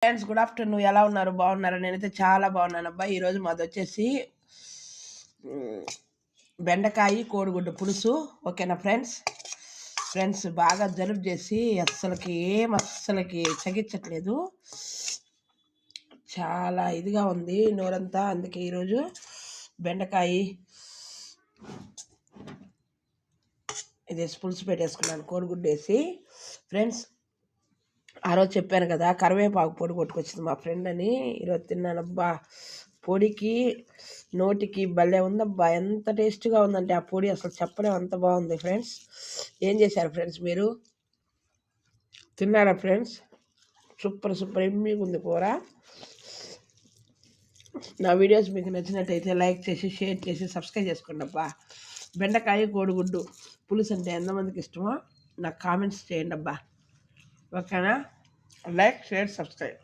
Friends good afternoon. ఎలా ఉన్నారు? బాగున్నారా? నేనైతే చాలా బాగున్నాను అబ్బా. ఈరోజు మాది వచ్చేసి బెండకాయ కోడిగుడ్డు పులుసు. ఓకేనా ఫ్రెండ్స్? ఫ్రెండ్స్ బాగా జలుబు చేసి అస్సలకి చగించట్లేదు, చాలా ఇదిగా ఉంది నోరంతా. అందుకే ఈరోజు బెండకాయ ఇదేసి పులుసు పెట్టేసుకున్నాను, కోడిగుడ్డు వేసి. ఫ్రెండ్స్ ఆ రోజు చెప్పాను కదా కరివేపాకు పొడి కొట్టుకొచ్చింది మా ఫ్రెండ్ అని. ఈరోజు తిన్నానబ్బా. పొడికి నోటికి భలే ఉందబ్బా, ఎంత టేస్ట్గా ఉందంటే ఆ పొడి అసలు చెప్పలేం, అంత బాగుంది. ఫ్రెండ్స్ ఏం చేశారు ఫ్రెండ్స్? మీరు తిన్నారా ఫ్రెండ్స్? సూపర్ ఎమ్మీగా ఉంది కూర. నా వీడియోస్ మీకు నచ్చినట్టయితే లైక్ చేసి, షేర్ చేసి, సబ్స్క్రైబ్ చేసుకోండి అబ్బా. బెండకాయ కోడిగుడ్డు పులుసు అంటే ఎంతమందికి ఇష్టమో నాకు కామెంట్స్ చేయండి అబ్బా. ఓకేనా? Like, share, subscribe.